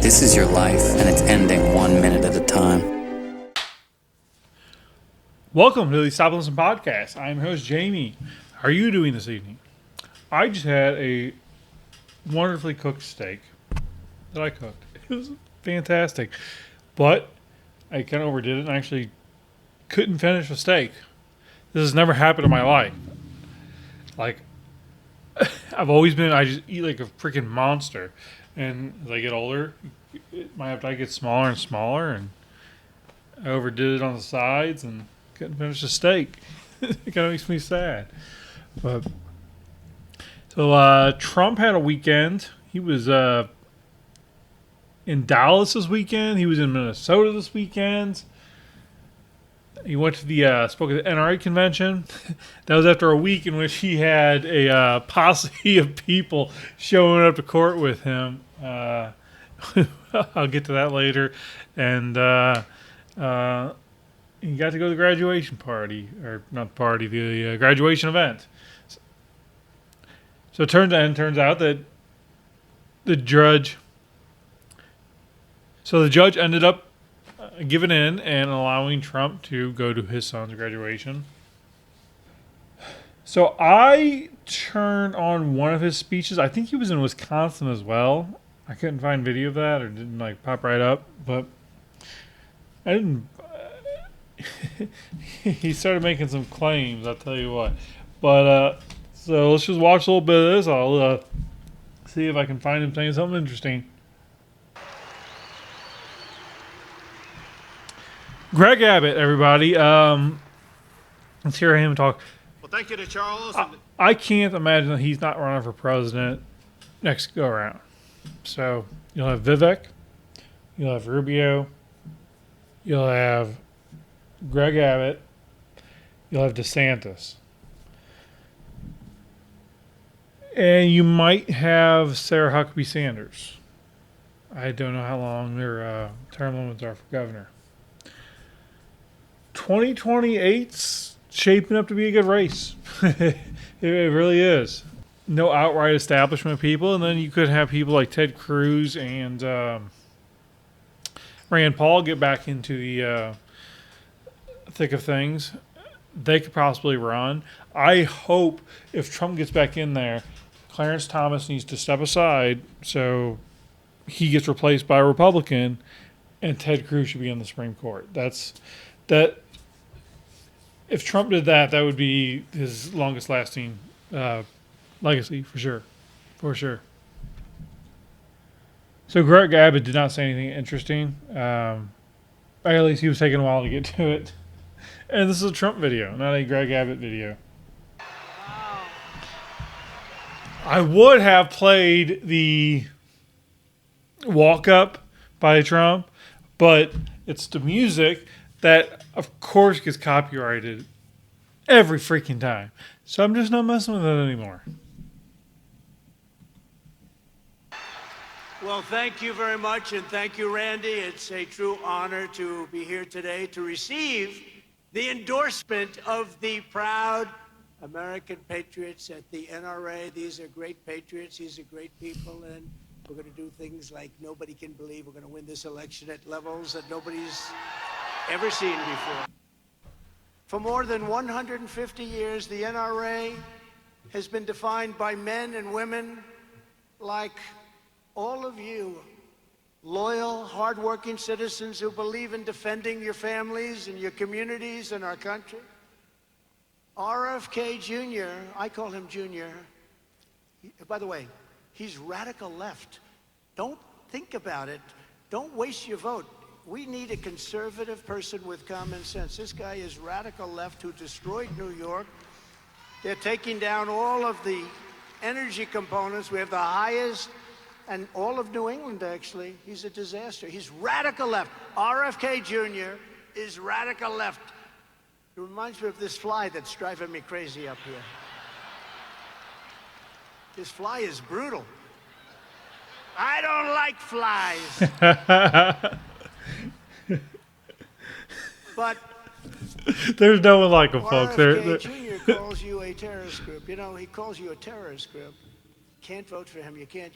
This is your life, and it's ending 1 minute at a time. Welcome to the Stop and Listen podcast. I'm host Jamie. How are you doing this evening? I just had a wonderfully cooked steak that I cooked. It was fantastic, but I kind of overdid it and actually couldn't finish a steak. This has never happened in my life. Like, I've always been, I just eat like a freaking monster. And as I get older, my appetite gets smaller and smaller, and I overdid it on the sides and couldn't finish the steak. It kind of makes me sad. But so Trump had a weekend. He was in Dallas this weekend. He was in Minnesota this weekend. He went to the spoke at the NRA convention. That was after a week in which he had a posse of people showing up to court with him. I'll get to that later. And he got to go to the graduation party, or not party, the graduation event. So it turns out that the judge ended up giving in and allowing Trump to go to his son's graduation. So I turned on one of his speeches. I think he was in Wisconsin as well. I couldn't find video of that, or didn't pop right up, but I didn't. He started making some claims, I'll tell you what. But so let's just watch a little bit of this. I'll see if I can find him saying something interesting. Greg Abbott, everybody. Let's hear him talk. Well, thank you to Charles. I can't imagine that he's not running for president next go around. So you'll have Vivek, you'll have Rubio, you'll have Greg Abbott, you'll have DeSantis. And you might have Sarah Huckabee Sanders. I don't know how long their term limits are for governor. 2028's shaping up to be a good race. It really is. No outright establishment people, and then you could have people like Ted Cruz and Rand Paul get back into the thick of things. They could possibly run. I hope if Trump gets back in there, Clarence Thomas needs to step aside so he gets replaced by a Republican, and Ted Cruz should be on the Supreme Court. That. If Trump did that, that would be his longest lasting legacy, for sure. For sure. So Greg Abbott did not say anything interesting. At least he was taking a while to get to it. And this is a Trump video, not a Greg Abbott video. Wow. I would have played the walk-up by Trump, but it's the music that, of course, gets copyrighted every freaking time. So I'm just not messing with it anymore. Well, thank you very much, and thank you, Randy. It's a true honor to be here today to receive the endorsement of the proud American patriots at the NRA. These are great patriots. These are great people, and we're going to do things like nobody can believe. We're going to win this election at levels that nobody's ever seen before. For more than 150 years, the NRA has been defined by men and women like all of you, loyal, hardworking citizens who believe in defending your families and your communities and our country. RFK Jr., I call him Junior. By the way, he's radical left. Don't think about it. Don't waste your vote. We need a conservative person with common sense. This guy is radical left who destroyed New York. They're taking down all of the energy components. We have the highest, and all of New England, actually. He's a disaster. He's radical left. RFK Jr. is radical left. It reminds me of this fly that's driving me crazy up here. This fly is brutal. I don't like flies. But there's no one like them, folks. RFK Jr. calls you a terrorist group. He calls you a terrorist group. Can't vote for him. You can't,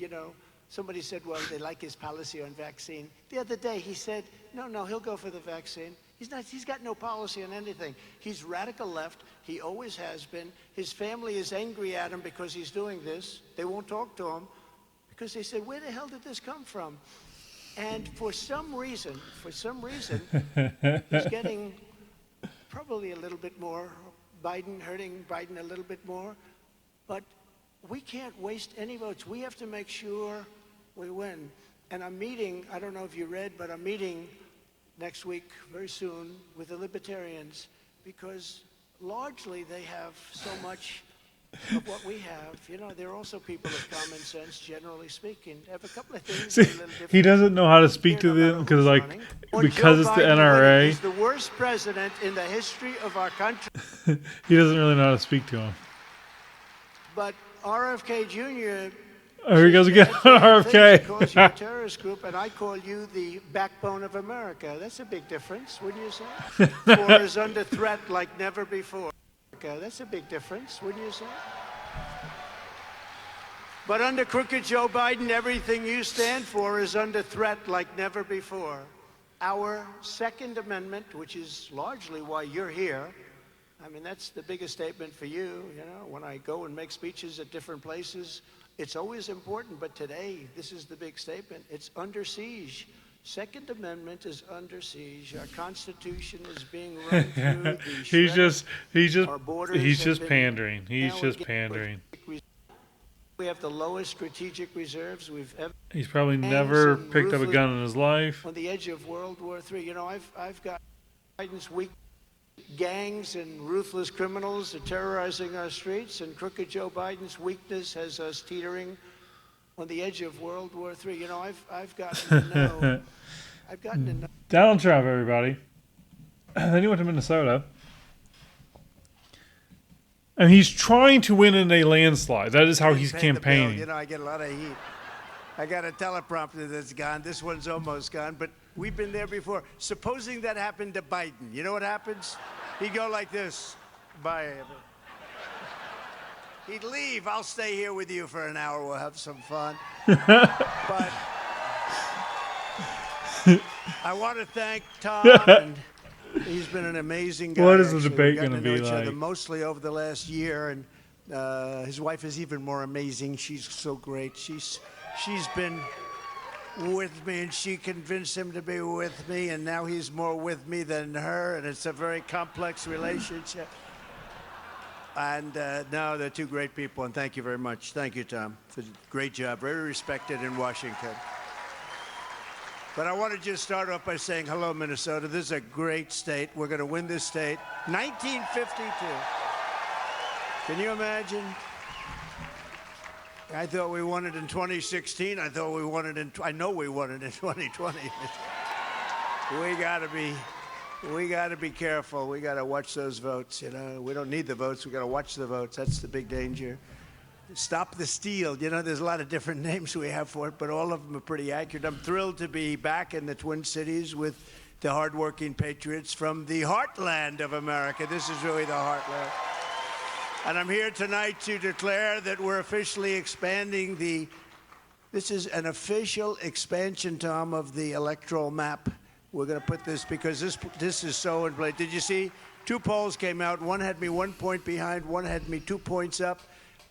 Somebody said, well, they like his policy on vaccine. The other day, he said, no, he'll go for the vaccine. He's got no policy on anything. He's radical left. He always has been. His family is angry at him because he's doing this. They won't talk to him because they said, where the hell did this come from? And for some reason, he's getting probably a little bit more. Hurting Biden a little bit more. But we can't waste any votes. We have to make sure we win. And I'm meeting, I don't know if you read, but I'm meeting next week, very soon, with the Libertarians, because largely they have so much of what we have. They're also people of common sense, generally speaking. They have a couple of things that are a little different. He doesn't know how to speak to them because it's the NRA. He's the worst president in the history of our country. He doesn't really know how to speak to him. But RFK Jr. Here he goes again on RFK. He calls you a terrorist group, and I call you the backbone of America. That's a big difference, wouldn't you say? For is under threat like never before. That's a big difference, wouldn't you say? But under crooked Joe Biden, everything you stand for is under threat like never before. Our Second Amendment, which is largely why you're here, that's the biggest statement for you. When I go and make speeches at different places, it's always important, but today, this is the big statement. It's under siege. Second Amendment is under siege. Our Constitution is being run through the he's just pandering. He's just pandering. We have the lowest strategic reserves we've ever. He's probably never picked up a gun in his life. On the edge of World War III. I've got Biden's weak gangs and ruthless criminals are terrorizing our streets, and crooked Joe Biden's weakness has us teetering on the edge of World War III. I've gotten to know. Donald Trump, everybody. Then he went to Minnesota. And he's trying to win in a landslide. That is how he's campaigning. I get a lot of heat. I got a teleprompter that's gone. This one's almost gone, but we've been there before. Supposing that happened to Biden, you know what happens? He'd go like this. Bye. He'd leave. I'll stay here with you for an hour. We'll have some fun. But I want to thank Tom. And he's been an amazing guy. What is the debate going to be like? Mostly over the last year, and his wife is even more amazing. She's so great. She's been with me, and she convinced him to be with me, and now he's more with me than her, and it's a very complex relationship. And no, they're two great people, and thank you very much. Thank you, Tom, for a great job. Very respected in Washington. But I want to just start off by saying hello, Minnesota. This is a great state. We're going to win this state. 1952. Can you imagine? I thought we won it in 2016. I thought we won it I know we won it in 2020. We got to be careful. We got to watch those votes. We don't need the votes. We got to watch the votes. That's the big danger. Stop the steal. There's a lot of different names we have for it, but all of them are pretty accurate. I'm thrilled to be back in the Twin Cities with the hardworking patriots from the heartland of America. This is really the heartland. And I'm here tonight to declare that we're officially expanding this is an official expansion, Tom, of the electoral map. We're going to put this because this is so in place. Did you see? 2 polls came out. One had me 1 point behind. One had me 2 points up.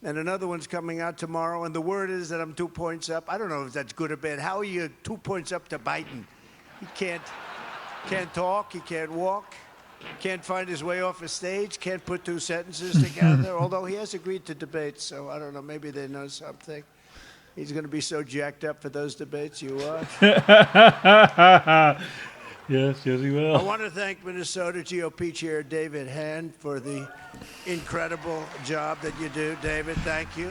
And another one's coming out tomorrow. And the word is that I'm 2 points up. I don't know if that's good or bad. How are you 2 points up to Biden? He can't talk. He can't walk. Can't find his way off a stage, can't put 2 sentences together, although he has agreed to debate, so I don't know, maybe they know something. He's going to be so jacked up for those debates, you watch. Yes, he will. I want to thank Minnesota GOP Chair David Hand for the incredible job that you do. David, thank you.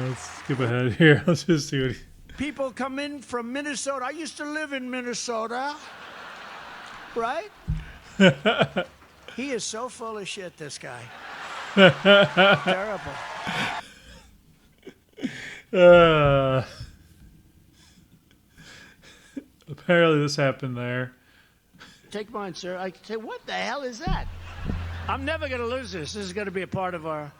Let's skip ahead here. Let's just see what People come in from Minnesota. I used to live in Minnesota, right? He is so full of shit, this guy. Terrible. Apparently this happened there. Take mine, sir. I say, what the hell is that? I'm never going to lose this. This is going to be a part of our...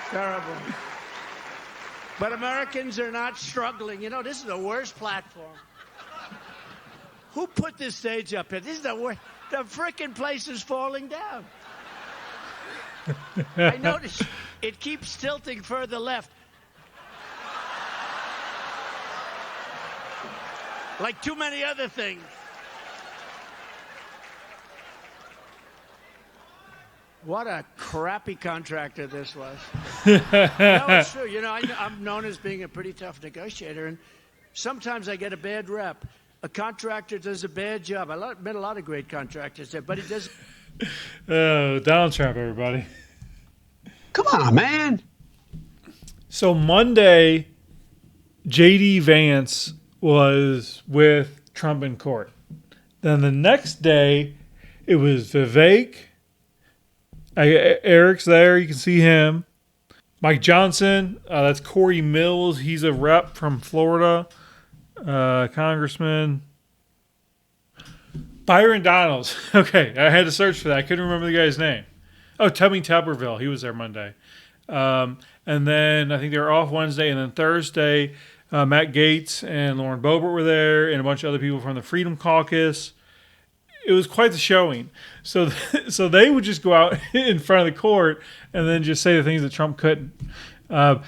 Terrible. But Americans are not struggling. You know, this is the worst platform. Who put this stage up here? This is the worst. The frickin' place is falling down. I noticed it keeps tilting further left. Like too many other things. What a crappy contractor this was. No, it's true. You know, I'm known as being a pretty tough negotiator, and sometimes I get a bad rep. A contractor does a bad job. I met a lot of great contractors there, but he does. Oh, Donald Trump, everybody. Come on, man. So Monday, JD Vance was with Trump in court. Then the next day, it was Vivek. Eric's there. You can see him. Mike Johnson. That's Corey Mills. He's a rep from Florida. Congressman. Byron Donalds. Okay, I had to search for that. I couldn't remember the guy's name. Oh, Tuberville. He was there Monday. And then I think they were off Wednesday. And then Thursday, Matt Gaetz and Lauren Boebert were there, and a bunch of other people from the Freedom Caucus. It was quite the showing. So they would just go out in front of the court and then just say the things that Trump couldn't. But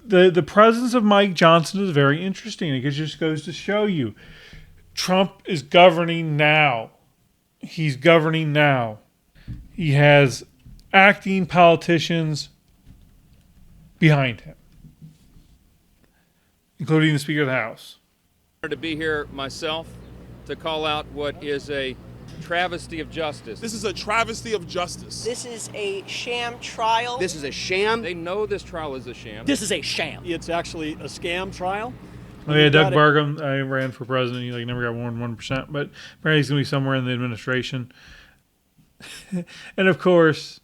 the presence of Mike Johnson is very interesting. It just goes to show you Trump is governing now. He's governing now. He has acting politicians behind him, including the Speaker of the House. To be here myself to call out what is a travesty of justice. This is a travesty of justice. This is a sham trial. This is a sham. They know this trial is a sham. This is a sham. It's actually a scam trial. Oh yeah, Doug Burgum. I ran for president. He never got more than 1%, but apparently he's going to be somewhere in the administration. And of course,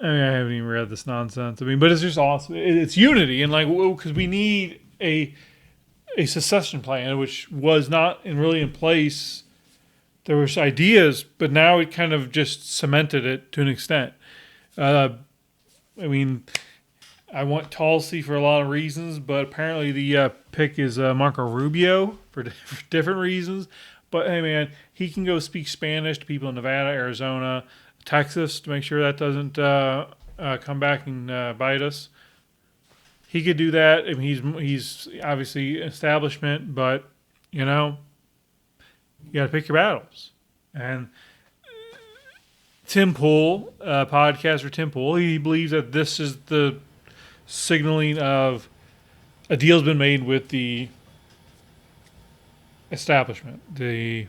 I haven't even read this nonsense. But it's just awesome. It's unity, and because we need a secession plan, which was not really in place. There was ideas, but now it kind of just cemented it to an extent. I want Tulsi for a lot of reasons, but apparently the pick is Marco Rubio for different reasons. But hey, man, he can go speak Spanish to people in Nevada, Arizona, Texas to make sure that doesn't come back and bite us. He could do that. I mean, he's obviously establishment, but you got to pick your battles. And Tim Pool, podcaster Tim Pool, he believes that this is the signaling of a deal's been made with the establishment, the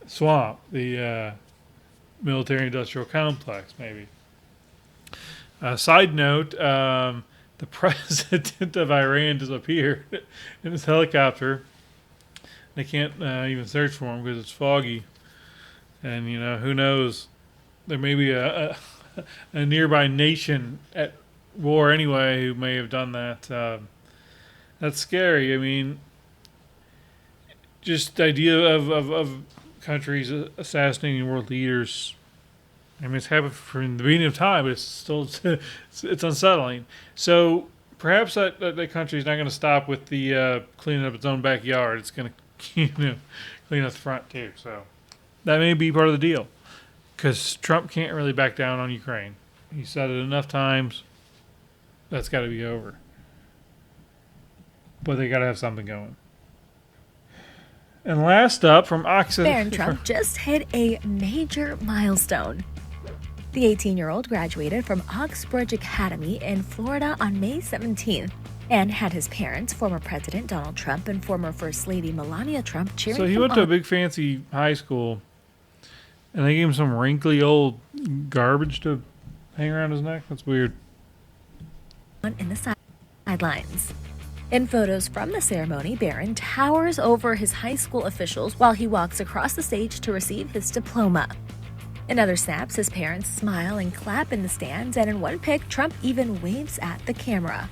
swamp, the military-industrial complex, maybe. Side note, the president of Iran disappeared in his helicopter. They can't even search for him because it's foggy. And, who knows? There may be a nearby nation at war anyway who may have done that. That's scary. I mean, just the idea of countries assassinating world leaders. I mean, it's happened from the beginning of time, but it's still it's unsettling. So perhaps that country is not going to stop with the cleaning up its own backyard. It's going to clean up the front too. So that may be part of the deal, because Trump can't really back down on Ukraine. He said it enough times. That's got to be over. But they got to have something going. And last up from Oxford, Barron Trump just hit a major milestone. The 18-year-old graduated from Oxbridge Academy in Florida on May 17th and had his parents, former President Donald Trump and former First Lady Melania Trump, cheering him on. So he went to a big fancy high school, and they gave him some wrinkly old garbage to hang around his neck? That's weird. In the sidelines. In photos from the ceremony, Barron towers over his high school officials while he walks across the stage to receive his diploma. In other snaps, his parents smile and clap in the stands, and in one pic, Trump even waves at the camera.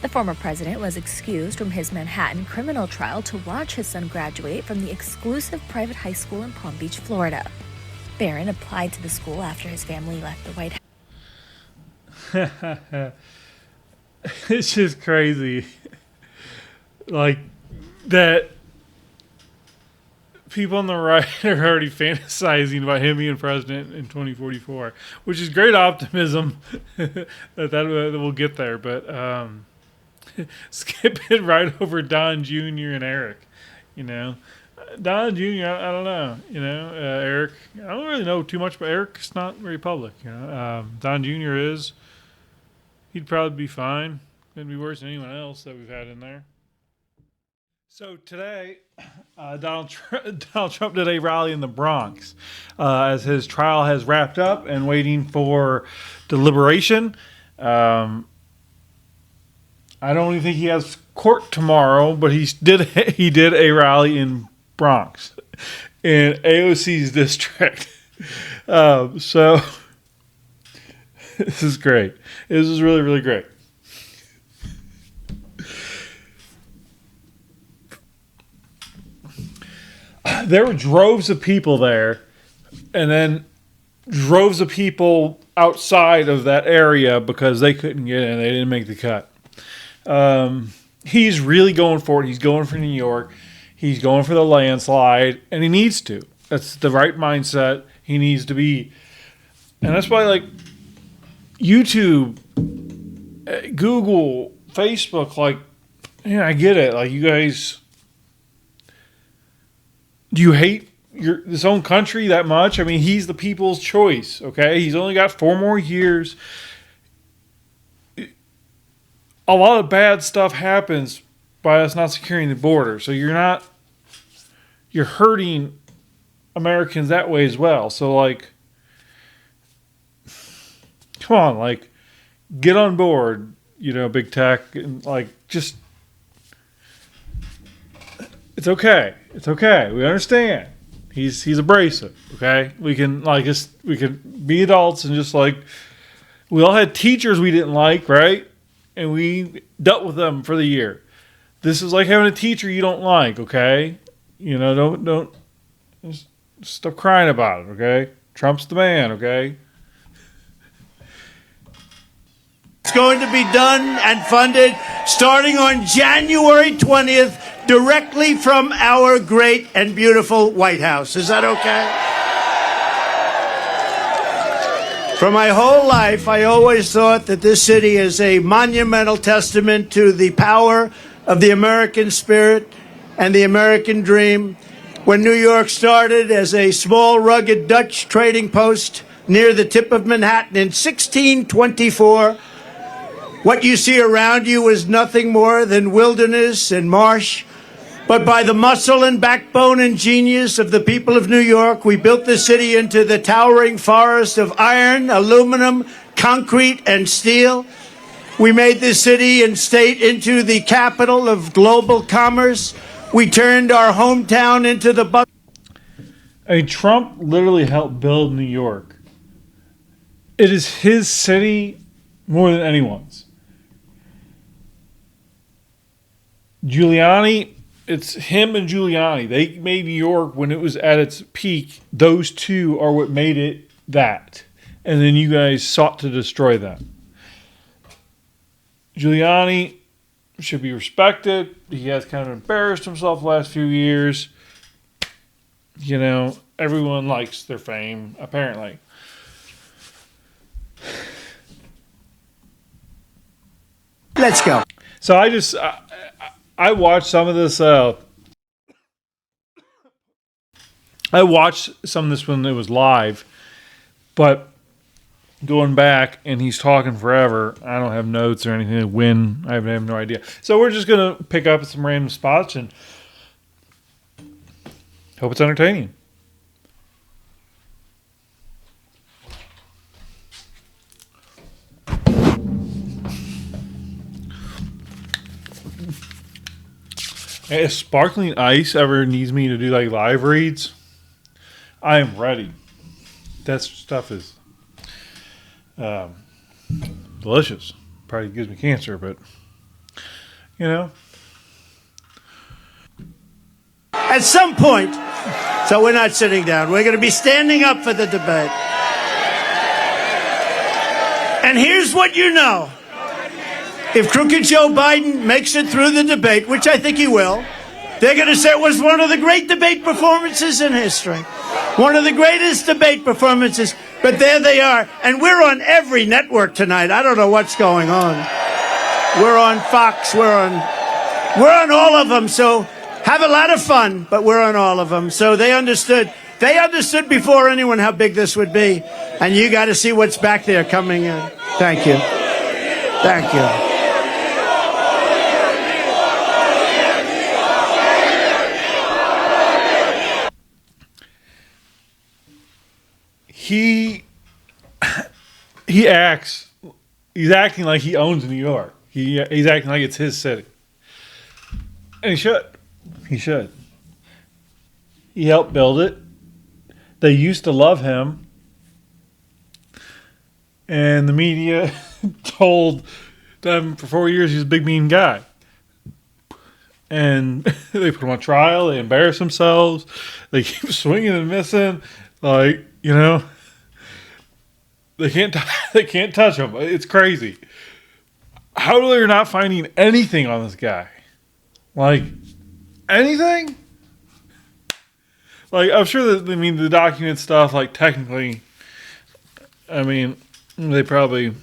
The former president was excused from his Manhattan criminal trial to watch his son graduate from the exclusive private high school in Palm Beach, Florida. Barron applied to the school after his family left the White House. It's just crazy. Like, that people on the right are already fantasizing about him being president in 2044, which is great optimism that we'll get there. But skip it right over Don Jr. and Eric. Don Jr., I don't know. Eric, I don't really know too much about Eric. It's not very public. Don Jr. is. He'd probably be fine. Couldn't be worse than anyone else that we've had in there. So today, Donald Trump did a rally in the Bronx as his trial has wrapped up and waiting for deliberation. I don't even think he has court tomorrow, but he did a rally in Bronx in AOC's district. So this is great. This is really, really great. There were droves of people there, and then droves of people outside of that area because they couldn't get in. They didn't make the cut. He's really going for it. He's going for New York. He's going for the landslide, and he needs to. That's the right mindset. He needs to be. And that's why, like, YouTube, Google, Facebook, like, yeah, I get it. Like, you guys... Do you hate this own country that much? I mean, he's the people's choice, okay? He's only got 4 more years. A lot of bad stuff happens by us not securing the border. So you're hurting Americans that way as well. So, like, come on, like, get on board, big tech, and, like, just... It's okay. It's okay. We understand. He's abrasive. Okay, we can be adults and just, like, we all had teachers we didn't like, right? And we dealt with them for the year. This is like having a teacher you don't like. Okay, don't just stop crying about it. Okay, Trump's the man. Okay. It's going to be done and funded starting on January 20th. Directly from our great and beautiful White House. Is that okay? For my whole life, I always thought that this city is a monumental testament to the power of the American spirit and the American dream. When New York started as a small, rugged Dutch trading post near the tip of Manhattan in 1624, what you see around you is nothing more than wilderness and marsh. But by the muscle and backbone and genius of the people of New York, we built the city into the towering forest of iron, aluminum, concrete, and steel. We made this city and state into the capital of global commerce. We turned our hometown into the... Trump literally helped build New York. It is his city more than anyone's. Giuliani... It's him and Giuliani. They made New York when it was at its peak. Those two are what made it that. And then you guys sought to destroy them. Giuliani should be respected. He has kind of embarrassed himself the last few years. Everyone likes their fame, apparently. Let's go. So I watched some of this. I watched some of this when it was live, but going back and he's talking forever. I don't have notes or anything to win. I have no idea. So we're just gonna pick up some random spots and hope it's entertaining. If Sparkling Ice ever needs me to do like live reads, I am ready. That stuff is delicious. Probably gives me cancer, but You know? At some point, so we're not sitting down, we're going to be standing up for the debate. And here's what you know. If crooked Joe Biden makes it through the debate, which I think he will, they're going to say it was one of the great debate performances in history. One of the greatest debate performances. But there they are. And we're on every network tonight. I don't know what's going on. We're on Fox. We're on all of them. So have a lot of fun, but we're on all of them. So they understood. They understood before anyone how big this would be. And you got to see what's back there coming in. Thank you. Thank you. He's acting like he owns New York. He's acting like it's his city. And he should. He should. He helped build it. They used to love him. And the media told them for 4 years he's a big mean guy. And they put him on trial. They embarrass themselves. They keep swinging and missing. Like, you know, they can't touch him. It's crazy. How are they not finding anything on this guy? Like, anything? Like, I'm sure that, I mean, the document stuff, like, technically, I mean, they probably,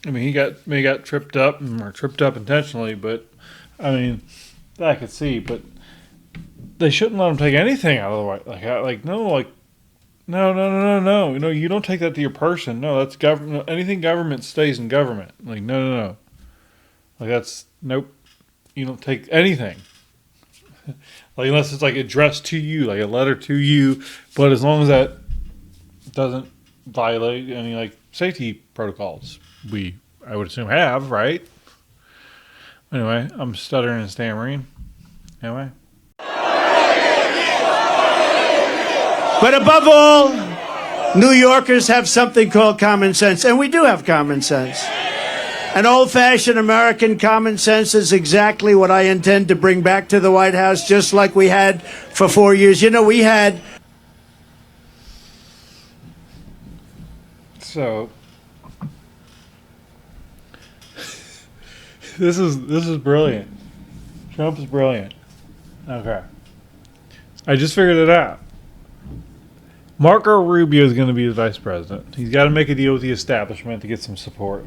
I mean, he got tripped up or tripped up intentionally, but, I mean, that I could see, but they shouldn't let him take anything out of the way. No, you don't take that to your person. No, that's government. Anything government stays in government. Like, no. Like, that's, nope. You don't take anything. Like, unless it's, like, addressed to you, like a letter to you. But as long as that doesn't violate any, like, safety protocols, I would assume have, right? Anyway, I'm stuttering and stammering. Anyway. But above all, New Yorkers have something called common sense. And we do have common sense. An old-fashioned American common sense is exactly what I intend to bring back to the White House, just like we had for 4 years. You know, we had... So, this is brilliant. Trump is brilliant. Okay. I just figured it out. Marco Rubio is going to be the vice president. He's got to make a deal with the establishment to get some support.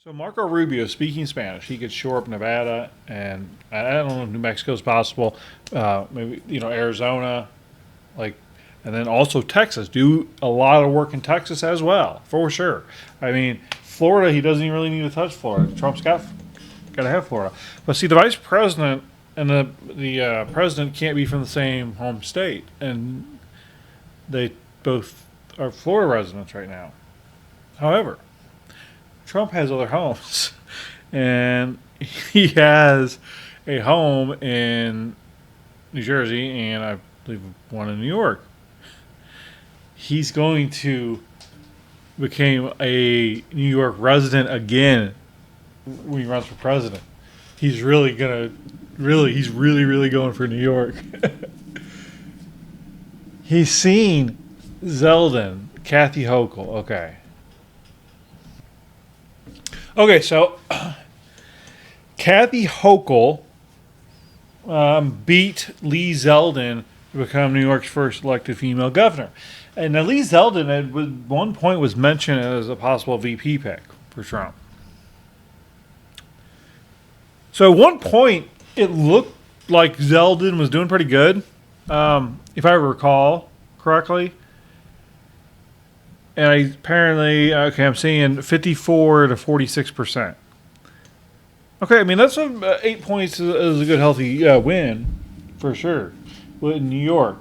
So Marco Rubio, speaking Spanish, he could shore up Nevada, and I don't know if New Mexico is possible. Maybe, you know, Arizona, like, and then also Texas. Do a lot of work in Texas as well, for sure. I mean, Florida, he doesn't even really need to touch Florida. Trump's got to have Florida. But see, the vice president and the president can't be from the same home state, and they both are Florida residents right now. However, Trump has other homes, and he has a home in New Jersey, and I believe one in New York. He's going to become a New York resident again when he runs for president. He's really going for New York. He's seen Zeldin, Kathy Hochul. Okay, so Kathy Hochul beat Lee Zeldin to become New York's first elected female governor. And now Lee Zeldin at one point was mentioned as a possible VP pick for Trump. So at one point, it looked like Zeldin was doing pretty good, if I recall correctly. And I'm seeing 54 to 46%. Okay, I mean, that's 8 points is a good, healthy win, for sure, in New York.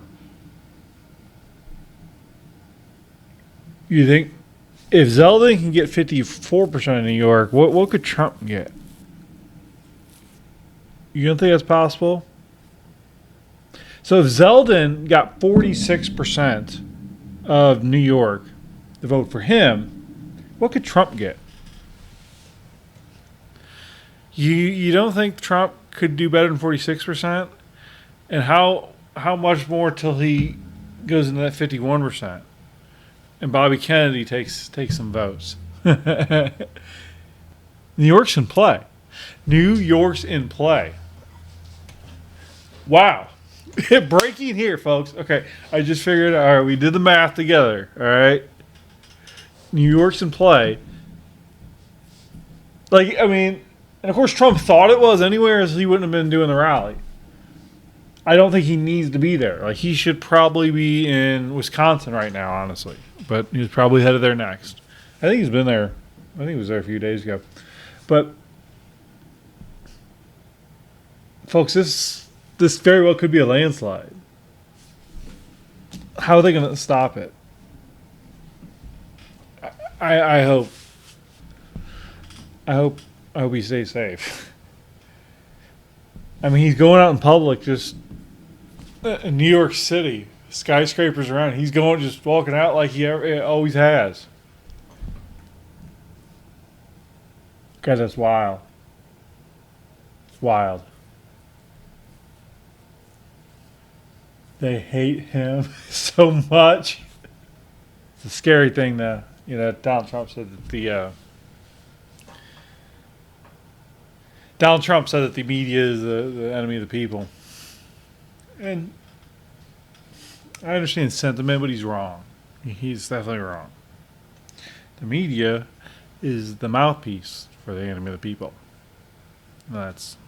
You think if Zeldin can get 54% in New York, what could Trump get? You don't think that's possible? So if Zeldin got 46% of New York to vote for him, what could Trump get? You don't think Trump could do better than 46%? And how much more till he goes into that 51%? And Bobby Kennedy takes some votes. New York's in play. New York's in play. Wow. Breaking here, folks. Okay, I just figured, all right, we did the math together, all right? New York's in play. Like, I mean, and of course Trump thought it was anywhere, else he wouldn't have been doing the rally. I don't think he needs to be there. Like, he should probably be in Wisconsin right now, honestly. But he's probably headed there next. I think he's been there. I think he was there a few days ago. But, folks, this very well could be a landslide. How are they going to stop it? I hope he stays safe. I mean, he's going out in public, just in New York City, skyscrapers around. He's going, just walking out like he always has. God, that's wild. It's wild. They hate him so much. It's a scary thing, though. You know, Donald Trump said that the media is the enemy of the people. And I understand the sentiment, but he's wrong. He's definitely wrong. The media is the mouthpiece for the enemy of the people. That's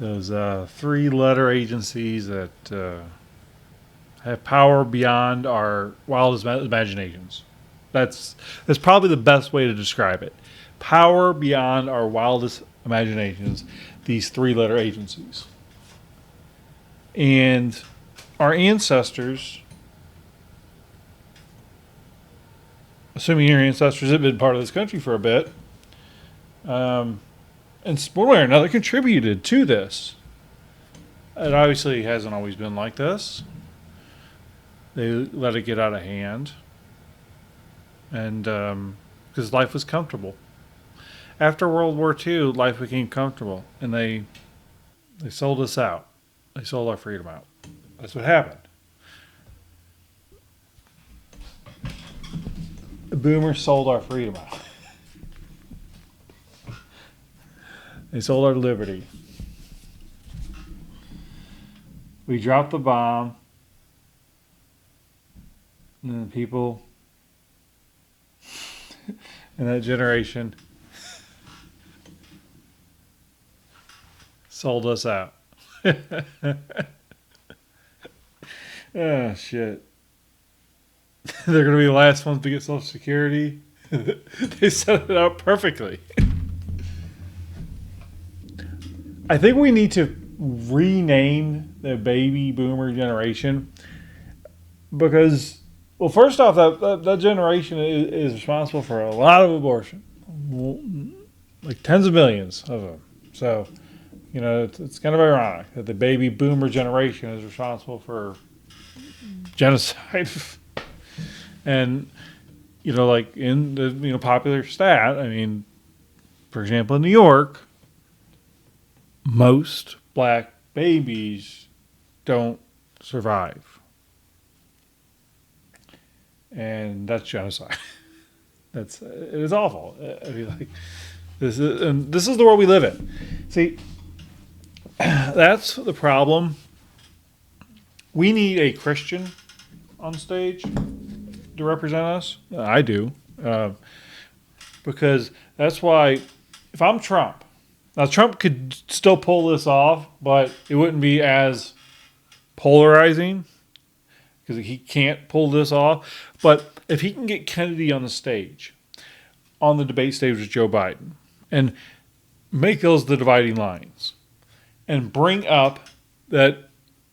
those 3-letter agencies that have power beyond our wildest imaginations. That's probably the best way to describe it. Power beyond our wildest imaginations, these 3-letter agencies. And our ancestors, assuming your ancestors have been part of this country for a bit, and one way or another contributed to this. It obviously hasn't always been like this. They let it get out of hand. And because life was comfortable. After World War II, life became comfortable, and they sold us out. They sold our freedom out. That's what happened. The boomers sold our freedom out. They sold our liberty. We dropped the bomb, and then people in that generation sold us out. Oh, shit. They're going to be the last ones to get Social Security. They set it up perfectly. I think we need to rename the baby boomer generation because, well, first off, that generation is responsible for a lot of abortion. Like tens of millions of them. So, you know, it's kind of ironic that the baby boomer generation is responsible for genocide. And, you know, like in the popular stat, I mean, for example, in New York, most black babies don't survive. And that's genocide. It is awful. I mean, like, this is the world we live in. See, that's the problem. We need a Christian on stage to represent us. I do. Because that's why, if I'm Trump, now Trump could still pull this off, but it wouldn't be as polarizing because he can't pull this off. But if he can get Kennedy on the stage, on the debate stage with Joe Biden, and make those the dividing lines, and bring up that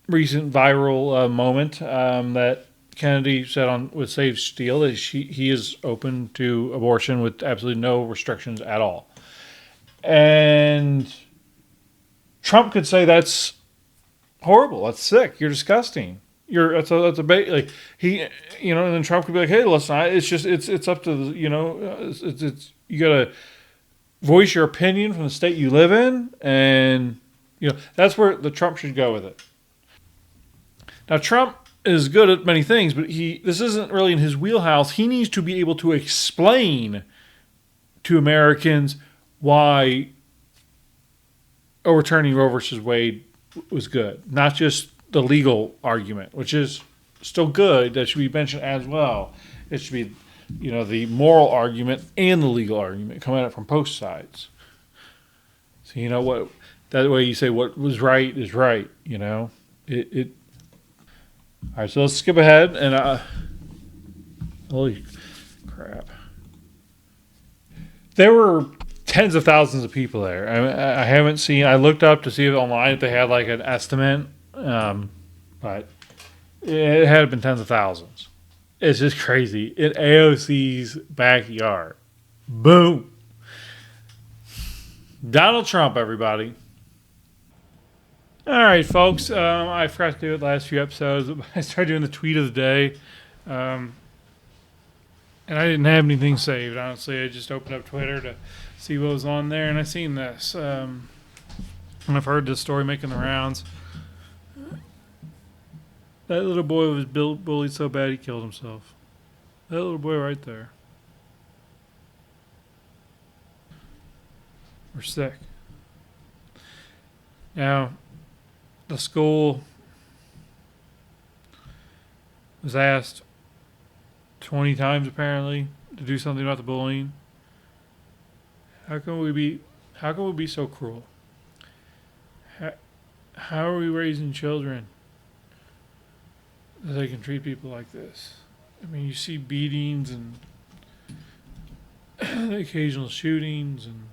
recent viral moment that Kennedy said on with Save Steele that he is open to abortion with absolutely no restrictions at all. And Trump could say that's horrible, that's sick, you're disgusting. That's like he, and then Trump could be like, hey, listen, it's up to it's you gotta voice your opinion from the state you live in, and that's where the Trump should go with it. Now Trump is good at many things, but this isn't really in his wheelhouse. He needs to be able to explain to Americans why overturning Roe versus Wade was good, not just the legal argument, which is still good. That should be mentioned as well. It should be, the moral argument and the legal argument coming out from both sides. So what? That way you say what was right is right. All right, so let's skip ahead and holy crap, there were tens of thousands of people there. I haven't seen. I looked up to see online if they had like an estimate. But it had been tens of thousands. It's just crazy. In AOC's backyard. Boom. Donald Trump, everybody. All right, folks. I forgot to do it the last few episodes. I started doing the tweet of the day. And I didn't have anything saved, honestly. I just opened up Twitter to see what was on there. And I seen this. And I've heard this story making the rounds. That little boy was bullied so bad he killed himself. That little boy right there. We're sick. Now, the school was asked 20 times apparently to do something about the bullying. How can we be so cruel? How are we raising children that they can treat people like this? I mean, you see beatings and occasional shootings, and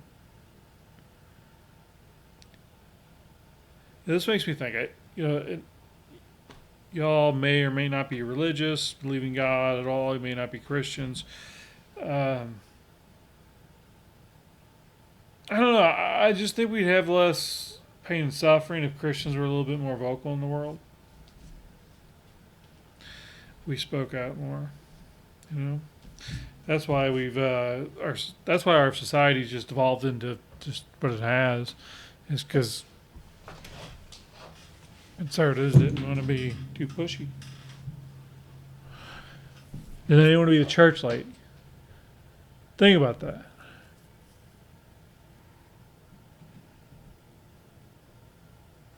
this makes me think. Y'all may or may not be religious, believe in God at all. You may not be Christians. I don't know. I just think we'd have less pain and suffering if Christians were a little bit more vocal in the world. We spoke out more, That's why that's why our society's just evolved into just what it has, is because conservatives didn't want to be too pushy. And they didn't want to be the church lady. Think about that.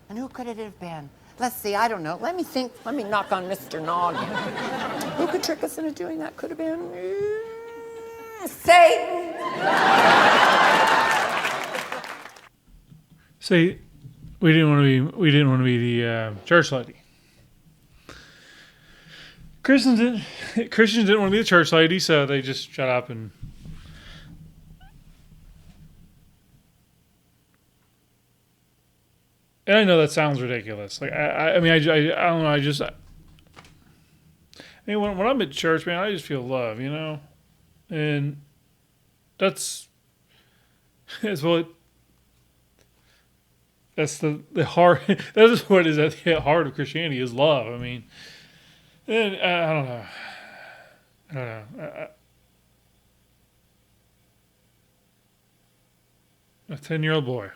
And who could it have been? Let's see, I don't know. Let me think. Let me knock on Mr. Noggin. Who could trick us into doing that? Could have been Satan. See, we didn't want to be the church lady. Christians didn't want to be the church lady, so they just shut up and. And I know that sounds ridiculous. Like I mean, I don't know. When I'm at church, man, I just feel love, and that's what. That's the heart. That is what is at the heart of Christianity, is love. I mean, and I don't know. A 10-year-old boy.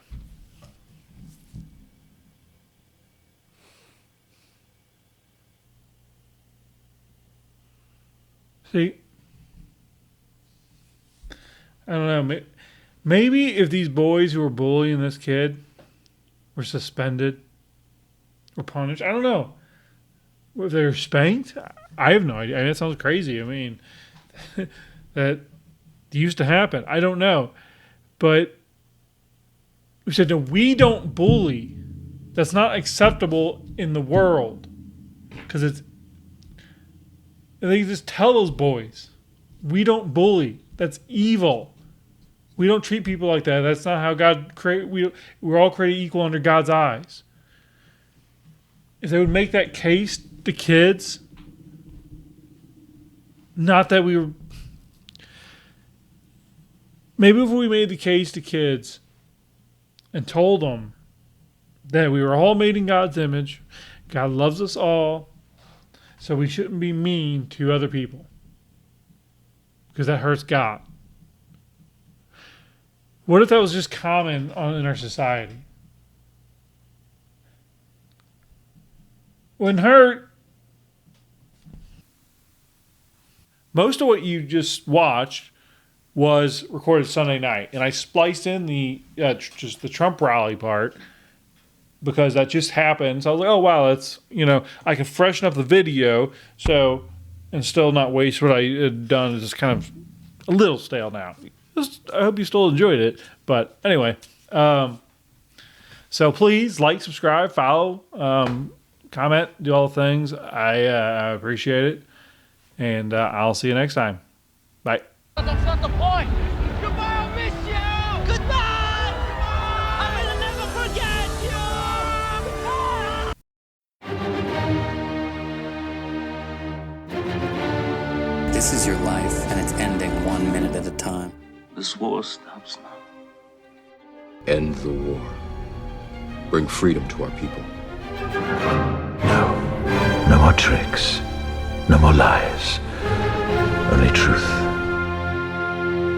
See, I don't know. Maybe if these boys who were bullying this kid were suspended or punished, I don't know. If they were spanked, I have no idea. I mean, that sounds crazy. I mean, that used to happen. I don't know. But we said, no, we don't bully. That's not acceptable in the world. Because it's. And they just tell those boys, we don't bully. That's evil. We don't treat people like that. That's not how God created. We're all created equal under God's eyes. If they would make that case to kids, not that we were. Maybe if we made the case to kids and told them that we were all made in God's image, God loves us all, So we shouldn't be mean to other people, because that hurts God. What if that was just common in our society? Wouldn't hurt. Most of what you just watched was recorded Sunday night, and I spliced in the just the Trump rally part because that just happened. So I was like, oh wow, that's, I can freshen up the video and still not waste what I had done. It's just kind of a little stale now. I hope you still enjoyed it. But anyway, so please like, subscribe, follow, comment, do all the things. I appreciate it. And I'll see you next time. Bye. That's not the point. Goodbye, I'll miss you. Goodbye. I will never forget you. This is your life, and it's ending 1 minute at a time. This war stops now. End the war. Bring freedom to our people. No more tricks. No more lies. Only truth.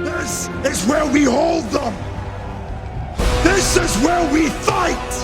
This is where we hold them. This is where we fight.